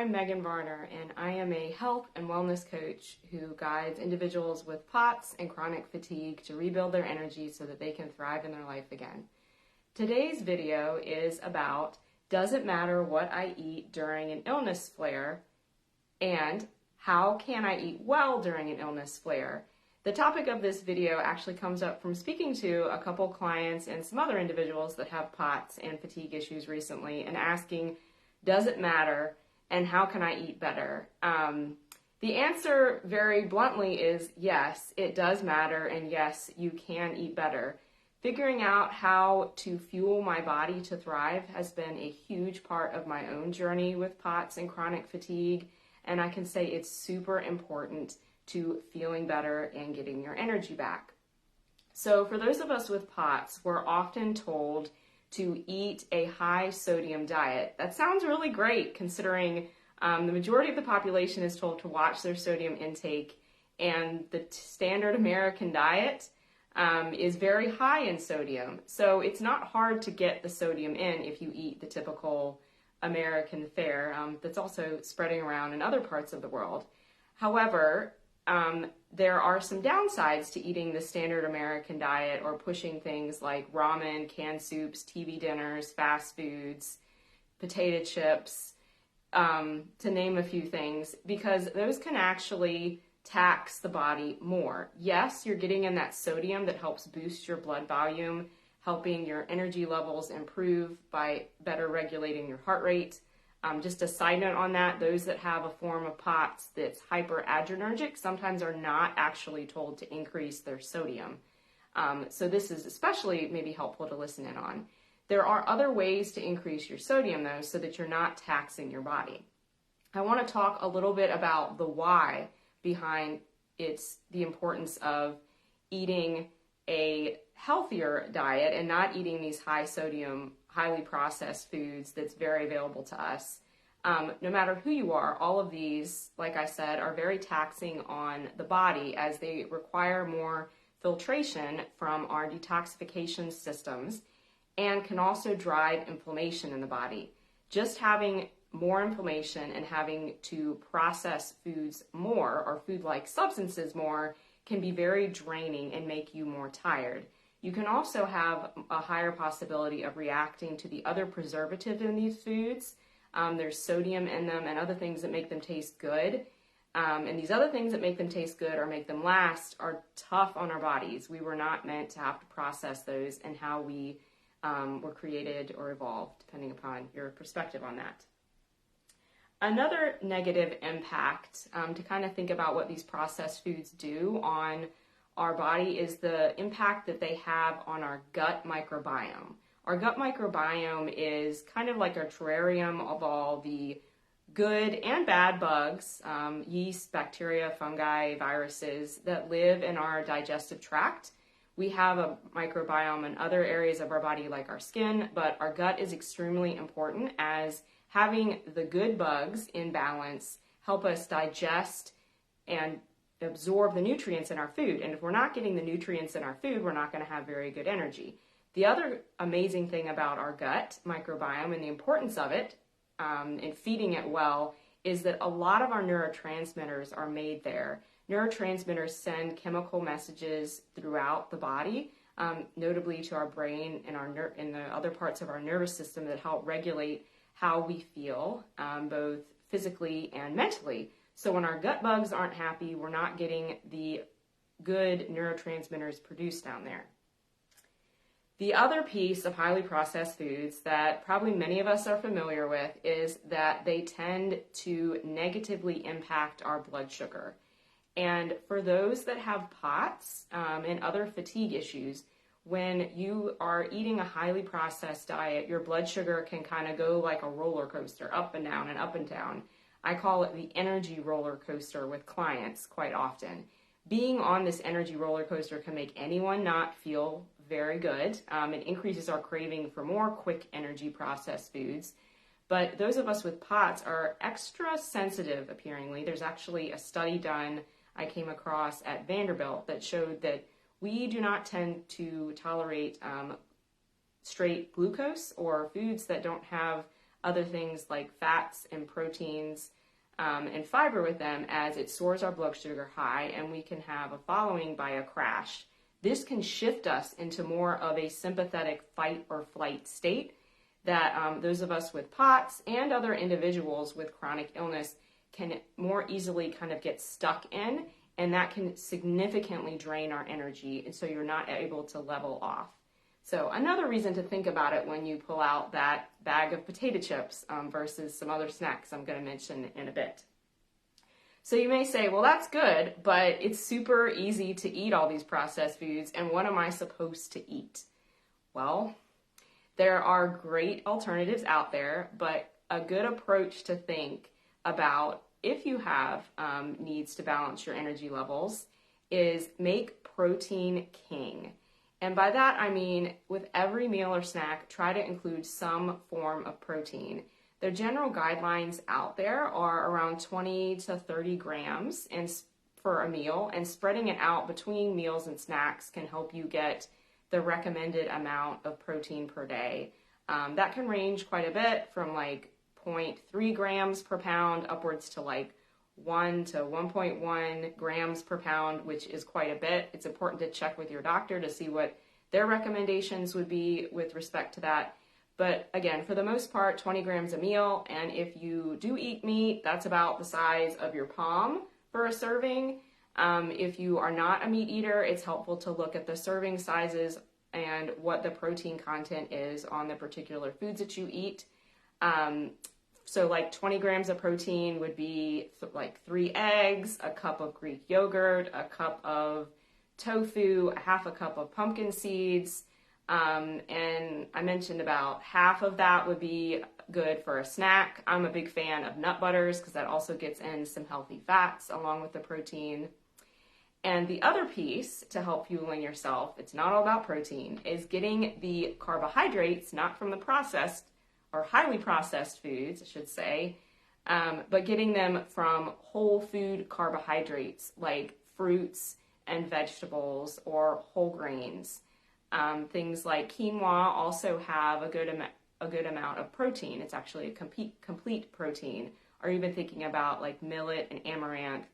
I'm Megan Varner, and I am a health and wellness coach who guides individuals with POTS and chronic fatigue to rebuild their energy so that they can thrive in their life again. Today's video is about, does it matter what I eat during an illness flare, and how can I eat well during an illness flare? The topic of this video actually comes up from speaking to a couple clients and some other individuals that have POTS and fatigue issues recently and asking, does it matter and how can I eat better? The answer very bluntly is yes, it does matter, and yes, you can eat better. Figuring out how to fuel my body to thrive has been a huge part of my own journey with POTS and chronic fatigue, and I can say it's super important to feeling better and getting your energy back. So for those of us with POTS, we're often told to eat a high sodium diet. That sounds really great considering the majority of the population is told to watch their sodium intake, and the standard American diet is very high in sodium. So it's not hard to get the sodium in if you eat the typical American fare that's also spreading around in other parts of the world. However, there are some downsides to eating the standard American diet or pushing things like ramen, canned soups, TV dinners, fast foods, potato chips, to name a few things, because those can actually tax the body more. Yes, you're getting in that sodium that helps boost your blood volume, helping your energy levels improve by better regulating your heart rate. Just a side note on that, those that have a form of POTS that's hyperadrenergic sometimes are not actually told to increase their sodium. So this is especially maybe helpful to listen in on. There are other ways to increase your sodium though, so that you're not taxing your body. I want to talk a little bit about the why behind the importance of eating a healthier diet and not eating these high sodium, highly processed foods that's very available to us. No matter who you are, all of these, like I said, are very taxing on the body as they require more filtration from our detoxification systems and can also drive inflammation in the body. Just having more inflammation and having to process foods more or food-like substances more can be very draining and make you more tired. You can also have a higher possibility of reacting to the other preservatives in these foods. There's sodium in them and other things that make them taste good. And these other things that make them taste good or make them last are tough on our bodies. We were not meant to have to process those and how we were created or evolved, depending upon your perspective on that. Another negative impact to kind of think about what these processed foods do on our body is the impact that they have on our gut microbiome. Our gut microbiome is kind of like a terrarium of all the good and bad bugs, yeast, bacteria, fungi, viruses that live in our digestive tract. We have a microbiome in other areas of our body like our skin, but our gut is extremely important as having the good bugs in balance help us digest and absorb the nutrients in our food. And if we're not getting the nutrients in our food, we're not going to have very good energy. The other amazing thing about our gut microbiome and the importance of it in feeding it well is that a lot of our neurotransmitters are made there. Neurotransmitters send chemical messages throughout the body, notably to our brain and in the other parts of our nervous system that help regulate how we feel, both physically and mentally. So when our gut bugs aren't happy, we're not getting the good neurotransmitters produced down there. The other piece of highly processed foods that probably many of us are familiar with is that they tend to negatively impact our blood sugar. And for those that have POTS and other fatigue issues, when you are eating a highly processed diet, your blood sugar can kind of go like a roller coaster, up and down and up and down. I call it the energy roller coaster with clients quite often. Being on this energy roller coaster can make anyone not feel very good. It increases our craving for more quick energy processed foods. But those of us with POTS are extra sensitive, appearingly. There's actually a study done I came across at Vanderbilt that showed that we do not tend to tolerate straight glucose or foods that don't have other things like fats and proteins and fiber with them, as it stores our blood sugar high and we can have a following by a crash. This can shift us into more of a sympathetic fight or flight state that those of us with POTS and other individuals with chronic illness can more easily kind of get stuck in, and that can significantly drain our energy, and so you're not able to level off. So another reason to think about it when you pull out that bag of potato chips versus some other snacks I'm going to mention in a bit. So you may say, well, that's good, but it's super easy to eat all these processed foods, and what am I supposed to eat? Well, there are great alternatives out there, but a good approach to think about if you have needs to balance your energy levels is make protein king. And by that, I mean with every meal or snack, try to include some form of protein. The general guidelines out there are around 20 to 30 grams for a meal, and spreading it out between meals and snacks can help you get the recommended amount of protein per day. That can range quite a bit from like 0.3 grams per pound upwards to like 1 to 1.1 grams per pound, which is quite a bit. It's important to check with your doctor to see what their recommendations would be with respect to that. But again, for the most part, 20 grams a meal. And if you do eat meat, that's about the size of your palm for a serving. If you are not a meat eater, it's helpful to look at the serving sizes and what the protein content is on the particular foods that you eat. So like 20 grams of protein would be like 3 eggs, a cup of Greek yogurt, a cup of tofu, a half a cup of pumpkin seeds. And I mentioned about half of that would be good for a snack. I'm a big fan of nut butters because that also gets in some healthy fats along with the protein. And the other piece to help fueling yourself, it's not all about protein, is getting the carbohydrates, not from the processed or highly processed foods, I should say, but getting them from whole food carbohydrates like fruits and vegetables or whole grains. Things like quinoa also have a good amount of protein. It's actually a complete protein. Or even thinking about like millet and amaranth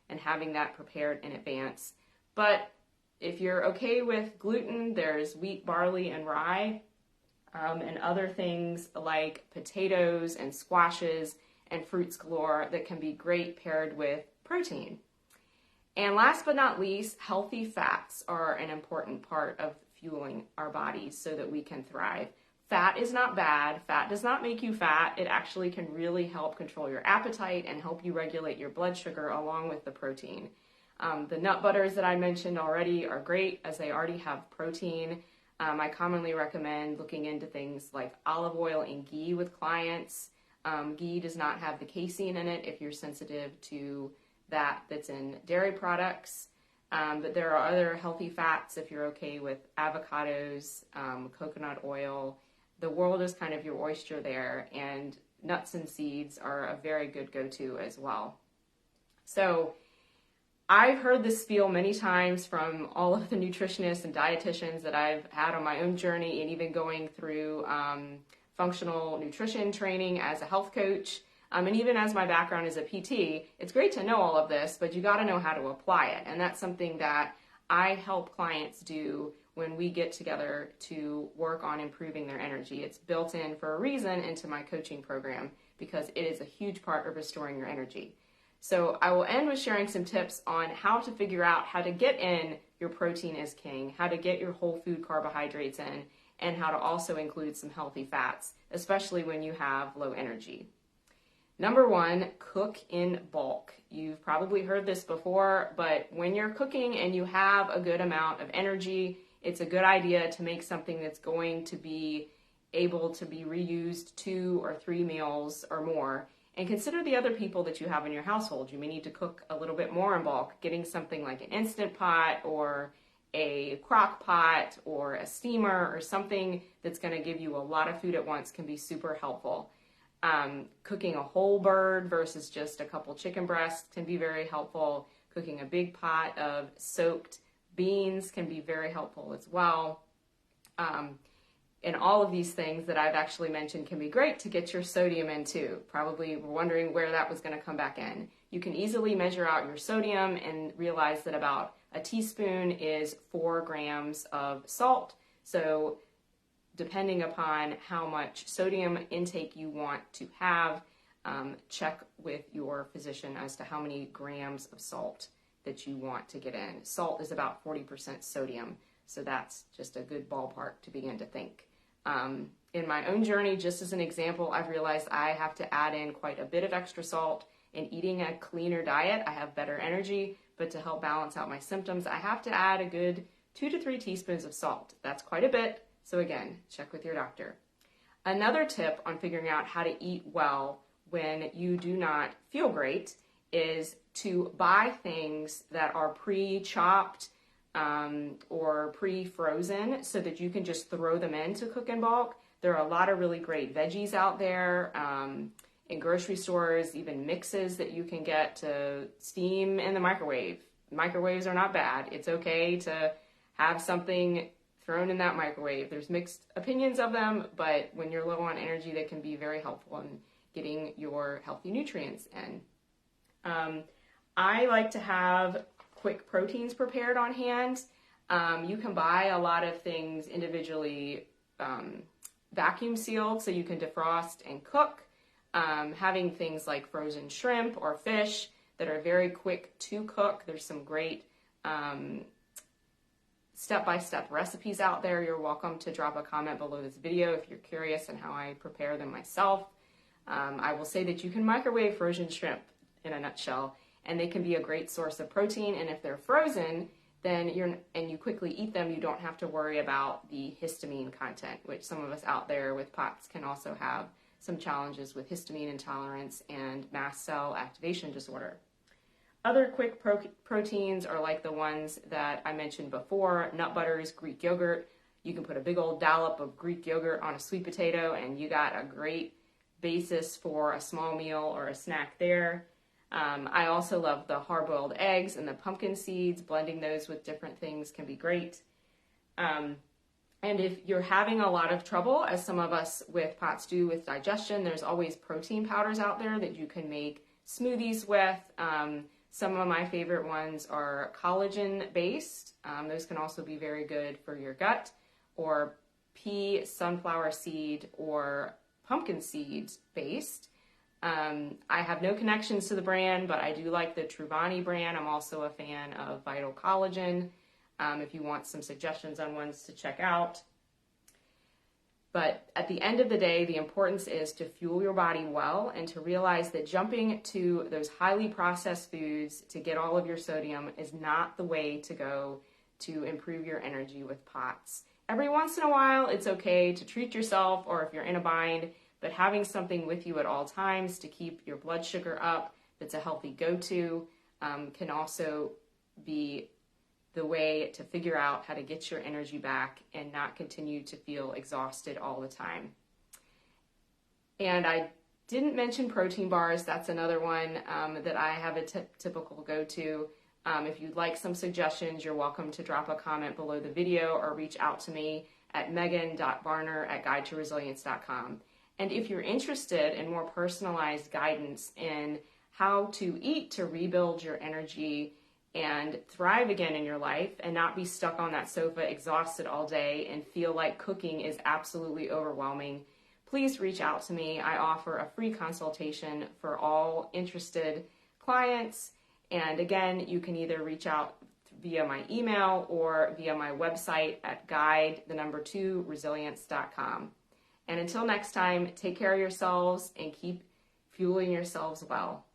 and having that prepared in advance. But if you're okay with gluten, there's wheat, barley, and rye, and other things like potatoes and squashes and fruits galore that can be great paired with protein. And last but not least, healthy fats are an important part of fueling our bodies so that we can thrive. Fat is not bad. Fat does not make you fat. It actually can really help control your appetite and help you regulate your blood sugar along with the protein. The nut butters that I mentioned already are great as they already have protein. I commonly recommend looking into things like olive oil and ghee with clients. Ghee does not have the casein in it if you're sensitive to that's in dairy products. But there are other healthy fats if you're okay with avocados, coconut oil. The world is kind of your oyster there, and nuts and seeds are a very good go-to as well. So I've heard this spiel many times from all of the nutritionists and dietitians that I've had on my own journey, and even going through functional nutrition training as a health coach. And even as my background as a PT, it's great to know all of this, but you got to know how to apply it. And that's something that I help clients do when we get together to work on improving their energy. It's built in for a reason into my coaching program because it is a huge part of restoring your energy. So I will end with sharing some tips on how to figure out how to get in your protein as king, how to get your whole food carbohydrates in, and how to also include some healthy fats, especially when you have low energy. Number 1, cook in bulk. You've probably heard this before, but when you're cooking and you have a good amount of energy, it's a good idea to make something that's going to be able to be reused 2 or 3 meals or more. And consider the other people that you have in your household. You may need to cook a little bit more in bulk. Getting something like an Instant Pot or a crock pot or a steamer or something that's going to give you a lot of food at once can be super helpful. Cooking a whole bird versus just a couple chicken breasts can be very helpful. Cooking a big pot of soaked beans can be very helpful as well. And all of these things that I've actually mentioned can be great to get your sodium in too. Probably were wondering where that was going to come back in. You can easily measure out your sodium and realize that about a teaspoon is 4 grams of salt. So depending upon how much sodium intake you want to have, check with your physician as to how many grams of salt that you want to get in. Salt is about 40% sodium, so that's just a good ballpark to begin to think. In my own journey, just as an example, I've realized I have to add in quite a bit of extra salt. In eating a cleaner diet, I have better energy, but to help balance out my symptoms, I have to add a good 2 to 3 teaspoons of salt. That's quite a bit, so again, check with your doctor. Another tip on figuring out how to eat well when you do not feel great is to buy things that are pre-chopped or pre-frozen so that you can just throw them in to cook in bulk. There are a lot of really great veggies out there in grocery stores, even mixes that you can get to steam in the microwave. Microwaves are not bad. It's okay to have something thrown in that microwave. There's mixed opinions of them, but when you're low on energy, they can be very helpful in getting your healthy nutrients in. I like to have quick proteins prepared on hand. You can buy a lot of things individually vacuum sealed so you can defrost and cook. Having things like frozen shrimp or fish that are very quick to cook. There's some great step-by-step recipes out there. You're welcome to drop a comment below this video if you're curious on how I prepare them myself. I will say that you can microwave frozen shrimp in a nutshell, and they can be a great source of protein. And if they're frozen, then you quickly eat them, you don't have to worry about the histamine content, which some of us out there with POTS can also have some challenges with histamine intolerance and mast cell activation disorder. Other quick proteins are like the ones that I mentioned before: nut butters, Greek yogurt. You can put a big old dollop of Greek yogurt on a sweet potato and you got a great basis for a small meal or a snack there. I also love the hard-boiled eggs and the pumpkin seeds. Blending those with different things can be great. And if you're having a lot of trouble, as some of us with POTS do with digestion, there's always protein powders out there that you can make smoothies with. Some of my favorite ones are collagen-based. Those can also be very good for your gut, or pea, sunflower seed, or pumpkin seeds based. I have no connections to the brand, but I do like the Truvani brand. I'm also a fan of Vital Collagen, if you want some suggestions on ones to check out. But at the end of the day, the importance is to fuel your body well and to realize that jumping to those highly processed foods to get all of your sodium is not the way to go to improve your energy with POTS. Every once in a while, it's okay to treat yourself, or if you're in a bind, but having something with you at all times to keep your blood sugar up that's a healthy go-to can also be the way to figure out how to get your energy back and not continue to feel exhausted all the time. And I didn't mention protein bars. That's another one that I have a typical go-to. If you'd like some suggestions, you're welcome to drop a comment below the video or reach out to me at megan.barner@guidetoresilience.com. And if you're interested in more personalized guidance in how to eat to rebuild your energy and thrive again in your life and not be stuck on that sofa exhausted all day and feel like cooking is absolutely overwhelming, please reach out to me. I offer a free consultation for all interested clients. And again, you can either reach out via my email or via my website at guide2resilience.com. And until next time, take care of yourselves and keep fueling yourselves well.